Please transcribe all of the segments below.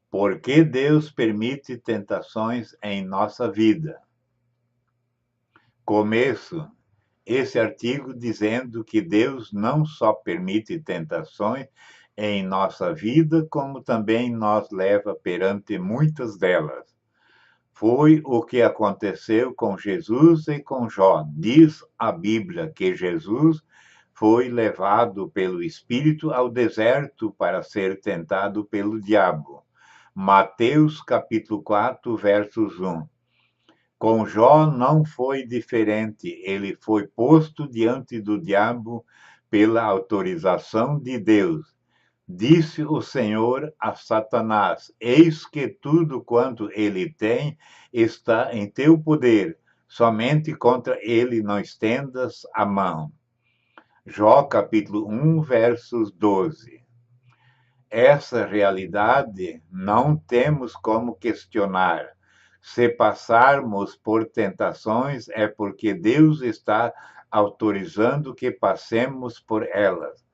Por que Deus permite tentações em nossa vida? Começo esse artigo dizendo que Deus não só permite tentações em nossa vida, como também nos leva perante muitas delas. Foi o que aconteceu com Jesus e com Jó. Diz a Bíblia que Jesus foi levado pelo Espírito ao deserto para ser tentado pelo diabo. Mateus capítulo 4, versos 1. Com Jó não foi diferente. Ele foi posto diante do diabo pela autorização de Deus. Disse o Senhor a Satanás: Eis que tudo quanto ele tem está em teu poder, somente contra ele não estendas a mão. Jó capítulo 1, versos 12. Essa realidade não temos como questionar. Se passarmos por tentações, é porque Deus está autorizando que passemos por elas.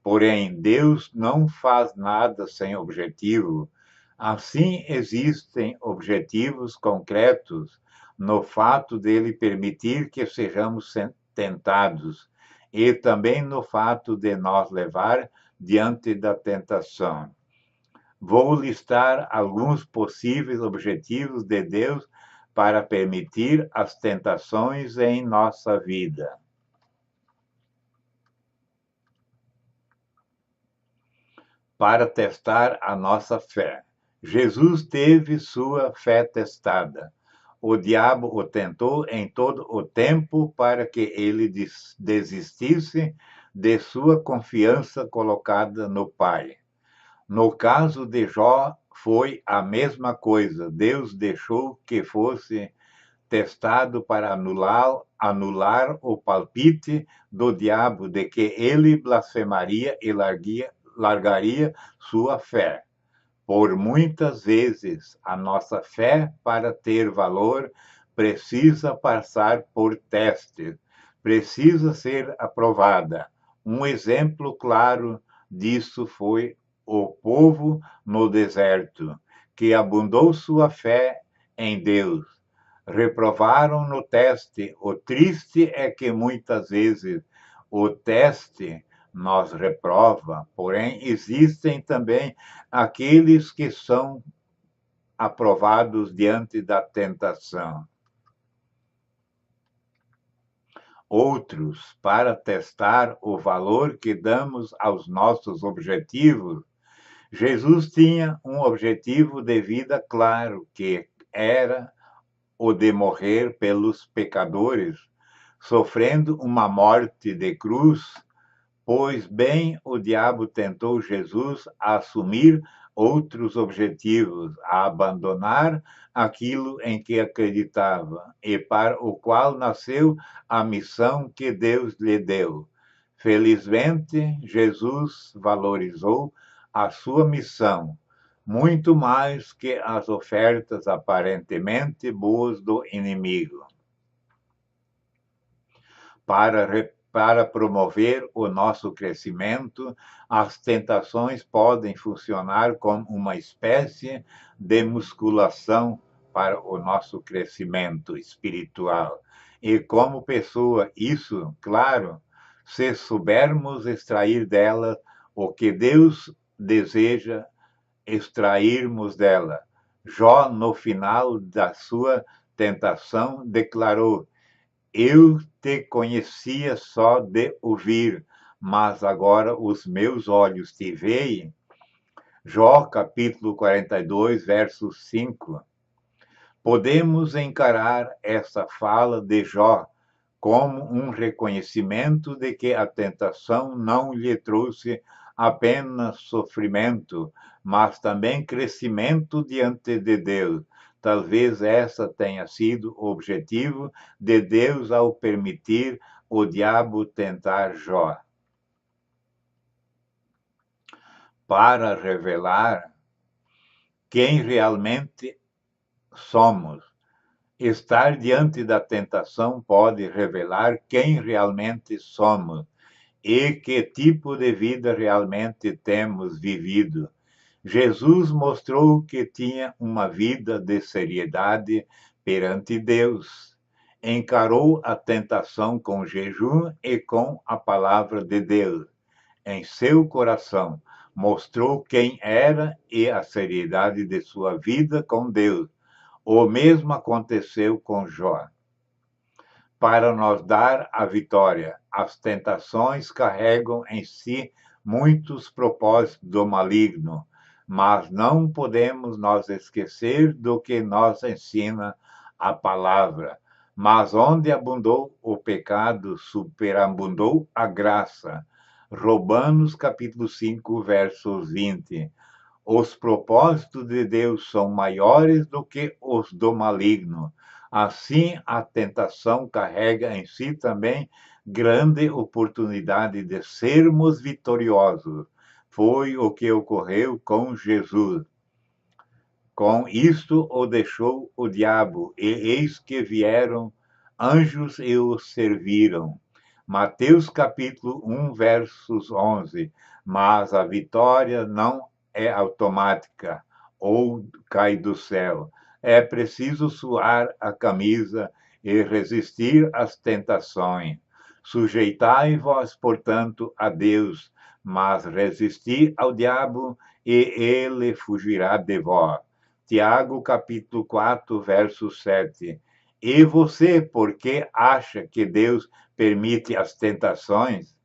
Porém, Deus não faz nada sem objetivo. Assim, existem objetivos concretos no fato dele permitir que sejamos tentados e também no fato de nos levar diante da tentação. Vou listar alguns possíveis objetivos de Deus para permitir as tentações em nossa vida. Para testar a nossa fé. Jesus teve sua fé testada. O diabo o tentou em todo o tempo para que ele desistisse de sua confiança colocada no Pai. No caso de Jó, foi a mesma coisa. Deus deixou que fosse testado para anular o palpite do diabo de que ele blasfemaria e largaria sua fé. Por muitas vezes, a nossa fé, para ter valor, precisa passar por testes, precisa ser aprovada. Um exemplo claro disso foi o povo no deserto, que abundou sua fé em Deus. Reprovaram no teste. O triste é que muitas vezes o teste nos reprova, porém existem também aqueles que são aprovados diante da tentação. Outros, para testar o valor que damos aos nossos objetivos, Jesus tinha um objetivo de vida claro, que era o de morrer pelos pecadores, sofrendo uma morte de cruz. Pois bem, o diabo tentou Jesus a assumir outros objetivos, a abandonar aquilo em que acreditava e para o qual nasceu a missão que Deus lhe deu. Felizmente, Jesus valorizou a sua missão muito mais que as ofertas aparentemente boas do inimigo. Para promover o nosso crescimento, as tentações podem funcionar como uma espécie de musculação para o nosso crescimento espiritual. E como pessoa, isso, claro, se soubermos extrair dela o que Deus deseja extrairmos dela. Jó, no final da sua tentação, declarou: Eu te conhecia só de ouvir, mas agora os meus olhos te veem. Jó, capítulo 42, verso 5. Podemos encarar essa fala de Jó como um reconhecimento de que a tentação não lhe trouxe apenas sofrimento, mas também crescimento diante de Deus. Talvez essa tenha sido o objetivo de Deus ao permitir o diabo tentar Jó. Para revelar quem realmente somos. Estar diante da tentação pode revelar quem realmente somos e que tipo de vida realmente temos vivido. Jesus mostrou que tinha uma vida de seriedade perante Deus. Encarou a tentação com jejum e com a palavra de Deus em seu coração. Mostrou quem era e a seriedade de sua vida com Deus. O mesmo aconteceu com Jó. Para nos dar a vitória, as tentações carregam em si muitos propósitos do maligno, mas não podemos nos esquecer do que nos ensina a palavra. Mas onde abundou o pecado, superabundou a graça. Romanos capítulo 5, versos 20. Os propósitos de Deus são maiores do que os do maligno. Assim, a tentação carrega em si também grande oportunidade de sermos vitoriosos. Foi o que ocorreu com Jesus. Com isto o deixou o diabo, e eis que vieram anjos e o serviram. Mateus capítulo 1, versos 11. Mas a vitória não é automática ou cai do céu. É preciso suar a camisa e resistir às tentações. Sujeitai-vos, portanto, a Deus, mas resisti ao diabo e ele fugirá de vós. Tiago, capítulo 4, verso 7. E você, por que acha que Deus permite as tentações?